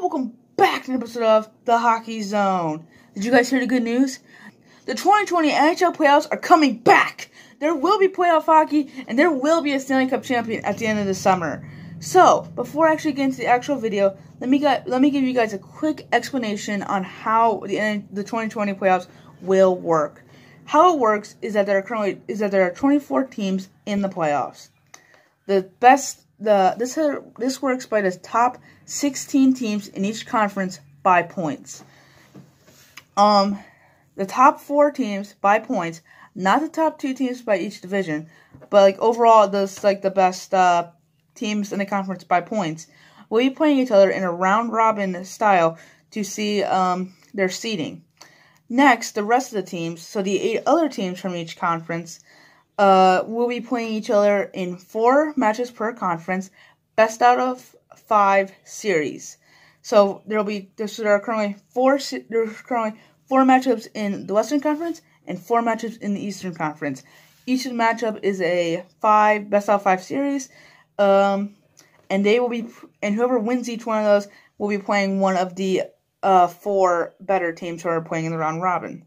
welcome back to an episode of The Hockey Zone. Did you guys hear the good news? The 2020 NHL playoffs are coming back. There will be playoff hockey, and there will be a Stanley Cup champion at the end of the summer. So, before I actually get into the actual video, let me give you guys a quick explanation on how the 2020 playoffs will work. How it works is that there are 24 teams in the playoffs. This works by the top 16 teams in each conference by points. The top 4 teams by points, not the top 2 teams by each division, but like overall, the best teams in the conference by points will be playing each other in a round robin style to see their seeding. Next, the rest of the teams, so the 8 other teams from each conference, will be playing each other in 4 matches per conference, best out of 5 series. So there are currently 4 matchups in the Western Conference and 4 matchups in the Eastern Conference. Each matchup is a best out of 5 series, and whoever wins each one of those will be playing one of the 4 better teams who are playing in the round robin.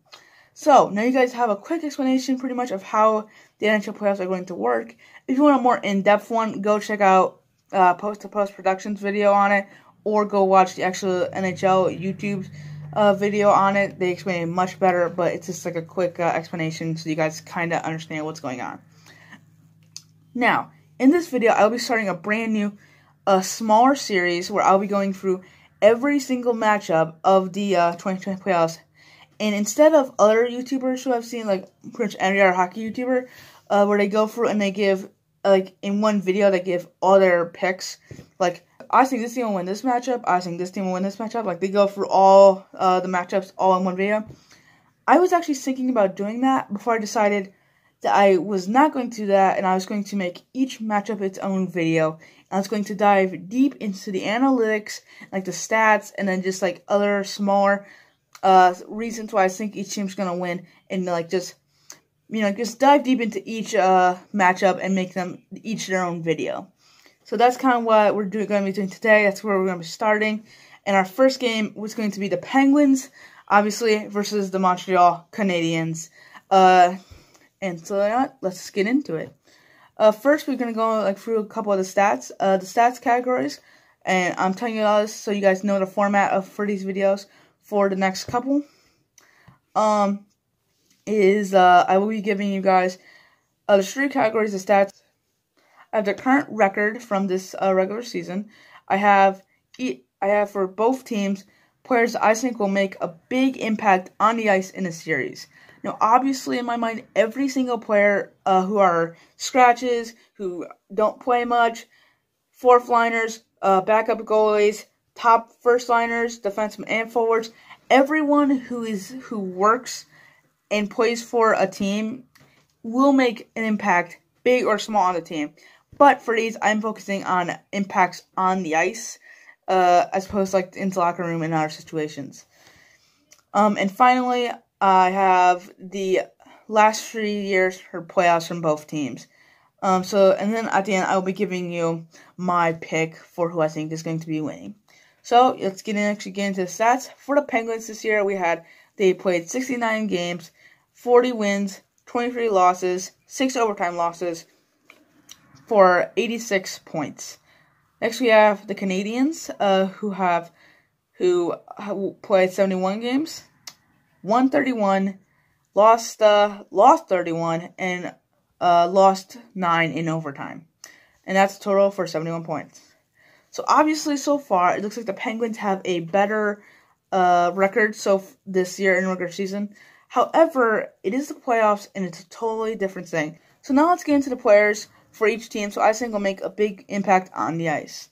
So, now you guys have a quick explanation pretty much of how the NHL playoffs are going to work. If you want a more in-depth one, go check out Post-to-Post Productions video on it, or go watch the actual NHL YouTube video on it. They explain it much better, but it's just like a quick explanation so you guys kind of understand what's going on. Now, in this video, I'll be starting a brand new, smaller series where I'll be going through every single matchup of the 2020 playoffs. And instead of other YouTubers who I've seen, like pretty much any other hockey YouTuber, where they go through and they give, like in one video, they give all their picks. Like, I think this team will win this matchup, I think this team will win this matchup. Like, they go through all the matchups all in one video. I was actually thinking about doing that before I decided that I was not going to do that, and I was going to make each matchup its own video. And I was going to dive deep into the analytics, like the stats, and then just like other smaller reasons why I think each team's gonna win, and like just dive deep into each matchup and make them each their own video. So that's kind of what we're going to be doing today. That's where we're going to be starting. And our first game was going to be the Penguins, obviously, versus the Montreal Canadiens. And so let's get into it. First, we're going to go through a couple of the stats. The stats categories, and I'm telling you all this so you guys know the format for these videos for the next couple. I will be giving you guys the 3 categories of stats. I have the current record from this regular season. I have for both teams players I think will make a big impact on the ice in a series. Now, obviously, in my mind, every single player who are scratches, who don't play much, 4th liners, backup goalies, top first liners, defensemen, and forwards, everyone who works and plays for a team will make an impact, big or small, on the team. But for these, I'm focusing on impacts on the ice, as opposed to like in the locker room and other situations. And finally, I have the last 3 years for playoffs from both teams. And then at the end, I'll be giving you my pick for who I think is going to be winning. So let's get into the stats. For the Penguins this year, they played 69 games, 40 wins, 23 losses, 6 overtime losses, for 86 points. Next, we have the Canadiens, who played 71 games, won 31, lost 31, and lost 9 in overtime, and that's a total for 71 points. So obviously, so far, it looks like the Penguins have a better record this year in the regular season. However, it is the playoffs, and it's a totally different thing. So now let's get into the players for each team, so I think will make a big impact on the ice.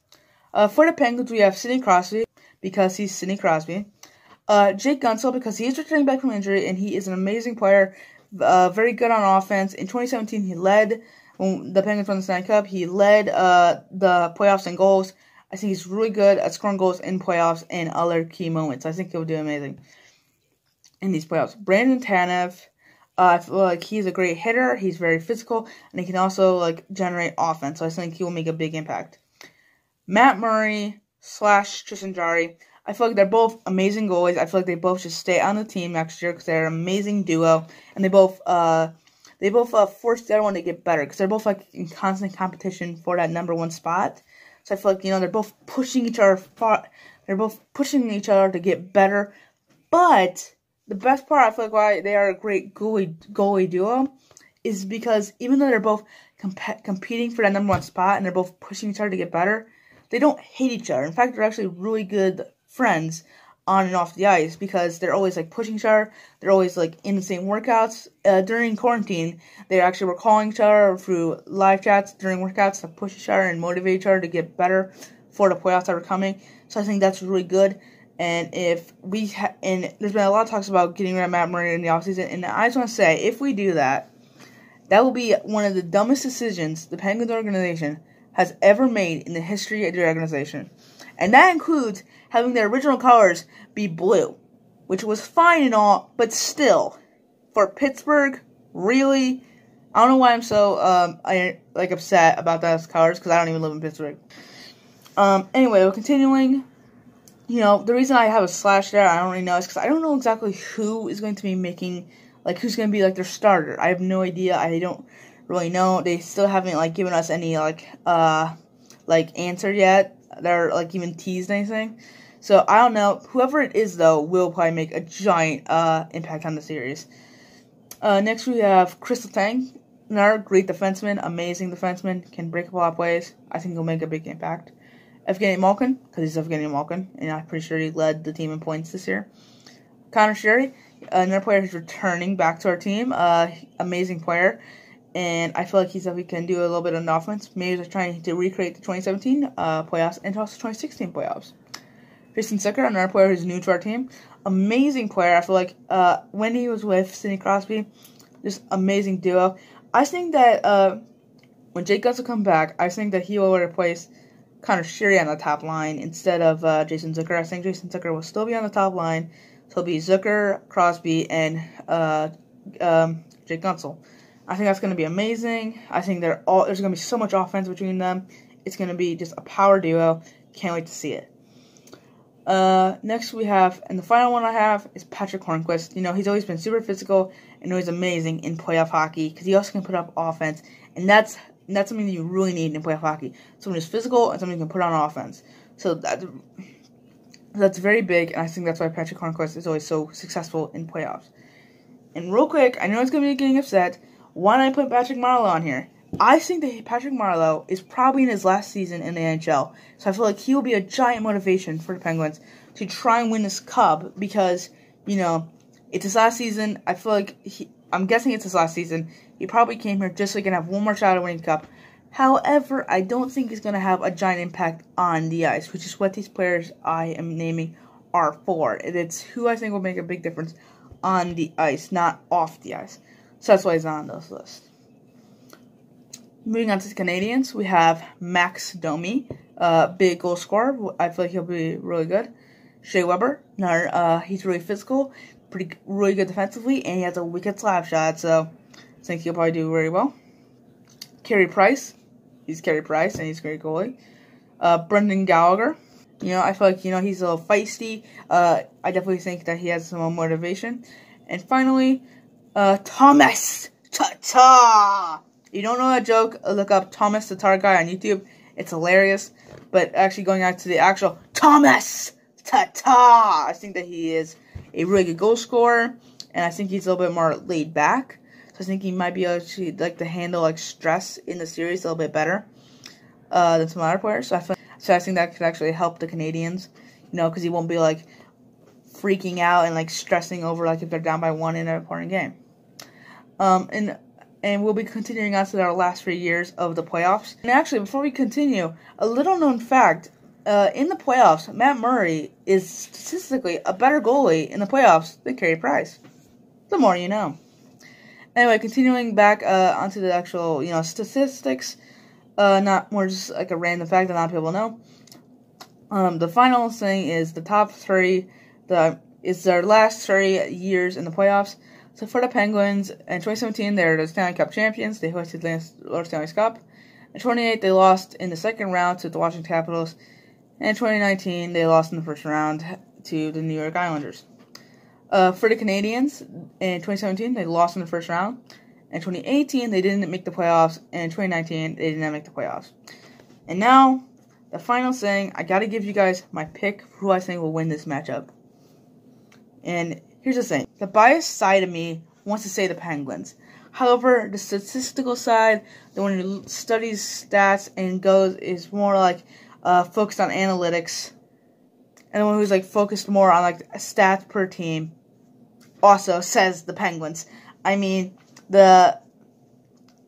For the Penguins, we have Sidney Crosby, because he's Sidney Crosby. Jake Guentzel, because he is returning back from injury, and he is an amazing player, very good on offense. In 2017, he led, when the Penguins won the Stanley Cup, he led the playoffs in goals. I think he's really good at scoring goals in playoffs and other key moments. I think he'll do amazing in these playoffs. Brandon Tanev, I feel like he's a great hitter. He's very physical, and he can also generate offense. So I think he will make a big impact. Matt Murray / Tristan Jarry. I feel like they're both amazing goalies. I feel like they both should stay on the team next year because they're an amazing duo, and they both force the other one to get better because they're both like in constant competition for that #1 spot. So I feel like they're both pushing each other to get better. But the best part I feel like why they are a great goalie duo is because even though they're both competing for that #1 spot and they're both pushing each other to get better, they don't hate each other. In fact, they're actually really good friends on and off the ice because they're always like pushing each other. They're always like in the same workouts. During quarantine, they actually were calling each other through live chats during workouts to push each other and motivate each other to get better for the playoffs that are coming. So I think that's really good. And there's been a lot of talks about getting rid of Matt Murray in the offseason, and I just want to say, if we do that, that will be one of the dumbest decisions the Penguins organization has ever made in the history of their organization. And that includes having their original colors be blue, which was fine and all, but still, for Pittsburgh, really, I don't know why I'm so upset about those colors, because I don't even live in Pittsburgh. Anyway, we're continuing. The reason I have a slash there, I don't really know, is because I don't know exactly who is going to be making, who's going to be, their starter. I have no idea. I don't really know. They still haven't, given us any, answer yet. They're, even teased anything. So, I don't know. Whoever it is, though, will probably make a giant impact on the series. Next, we have Crystal Tang. Another great defenseman, amazing defenseman, can break up a lot of plays. I think he'll make a big impact. Evgeny Malkin, because he's Evgeny Malkin, and I'm pretty sure he led the team in points this year. Connor Sherry, another player who's returning back to our team, amazing player, and I feel like he can do a little bit on offense. Maybe they're trying to recreate the 2017 playoffs and also 2016 playoffs. Tristan Zucker, another player who's new to our team, amazing player. I feel like when he was with Sidney Crosby, just amazing duo. I think that when Jake Guentzel comes back, I think that he will replace Connor Sherry on the top line instead of Jason Zucker. I think Jason Zucker will still be on the top line. So it'll be Zucker, Crosby, and Jake Guentzel. I think that's going to be amazing. I think there's going to be so much offense between them. It's going to be just a power duo. Can't wait to see it. Next we have, and the final one I have, is Patrick Hornquist. He's always been super physical and always amazing in playoff hockey because he also can put up offense, and that's something that you really need in playoff hockey. Someone who's physical and someone who can put on offense. So that's very big, and I think that's why Patrick Hornquist is always so successful in playoffs. And real quick, I know it's going to be getting upset. Why don't I put Patrick Marleau on here? I think that Patrick Marleau is probably in his last season in the NHL, so I feel like he will be a giant motivation for the Penguins to try and win this cup because, it's his last season. I feel like I'm guessing it's his last season. He probably came here just so he can have one more shot at winning the cup. However, I don't think he's going to have a giant impact on the ice, which is what these players I am naming are for. It's who I think will make a big difference on the ice, not off the ice. So that's why he's not on those lists. Moving on to the Canadians, we have Max Domi, big goal scorer. I feel like he'll be really good. Shea Weber, he's really physical, really good defensively, and he has a wicked slap shot, so I think he'll probably do very well. Carey Price, he's Carey Price, and he's a great goalie. Brendan Gallagher, I feel like, he's a little feisty. I definitely think that he has some more motivation. And finally, Thomas Tatar. You don't know that joke? Look up Thomas Tatar guy on YouTube. It's hilarious. But actually going out to the actual Thomas Tatar, I think that he is a really good goal scorer, and I think he's a little bit more laid back. So I think he might be able to handle stress in the series a little bit better than some other players. So I think that could actually help the Canadians, because he won't be freaking out and stressing over if they're down by 1 in an important game. And we'll be continuing on to our last 3 years of the playoffs. And actually, before we continue, a little known fact. In the playoffs, Matt Murray is statistically a better goalie in the playoffs than Carey Price. The more you know. Anyway, continuing back onto the actual, statistics. Not more just a random fact that not people know. The final thing is the top 3. Is their last 3 years in the playoffs. So for the Penguins, in 2017, they're the Stanley Cup champions. They hosted the Lord Stanley's Cup. In 2018, they lost in the second round to the Washington Capitals. And in 2019, they lost in the first round to the New York Islanders. For the Canadiens, in 2017, they lost in the first round. In 2018, they didn't make the playoffs. And in 2019, they did not make the playoffs. And now, the final thing, I got to give you guys my pick for who I think will win this matchup. And here's the thing. The biased side of me wants to say the Penguins. However, the statistical side, the one who studies stats and is more like focused on analytics, and the one who's like focused more on like stats per team, also says the Penguins. The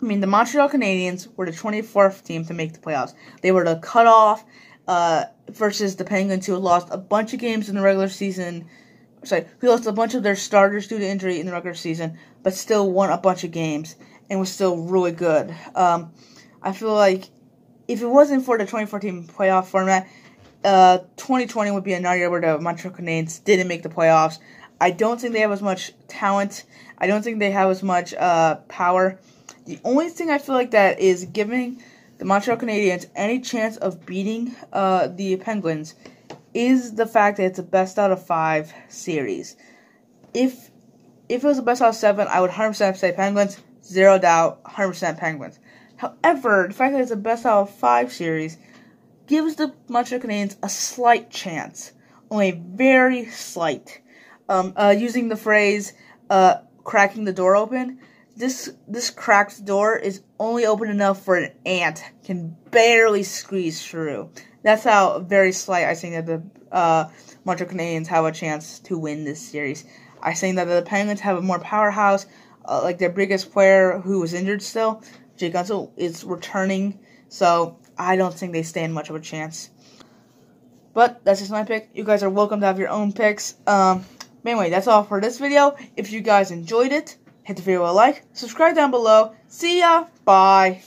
Montreal Canadiens were the 24th team to make the playoffs. They were the cutoff versus the Penguins, who lost a bunch of games in the regular season. Who lost a bunch of their starters due to injury in the regular season, but still won a bunch of games and was still really good. I feel like if it wasn't for the 24-team playoff format, 2020 would be another year where the Montreal Canadiens didn't make the playoffs. I don't think they have as much talent. I don't think they have as much power. The only thing I feel like that is giving the Montreal Canadiens any chance of beating the Penguins is the fact that it's a best out of 5 series. If it was a best out of 7, I would 100% say Penguins, 0 doubt, 100% Penguins. However, the fact that it's a best out of 5 series gives the Montreal Canadiens a slight chance, only very slight. Using the phrase cracking the door open, this cracked door is only open enough for an ant can barely squeeze through. That's how very slight I think that the Montreal Canadiens have a chance to win this series. I think that the Penguins have a more powerhouse, like their biggest player who was injured still, Jake Guentzel, is returning, so I don't think they stand much of a chance. But that's just my pick. You guys are welcome to have your own picks. Anyway, that's all for this video. If you guys enjoyed it, hit the video a like, subscribe down below. See ya, bye.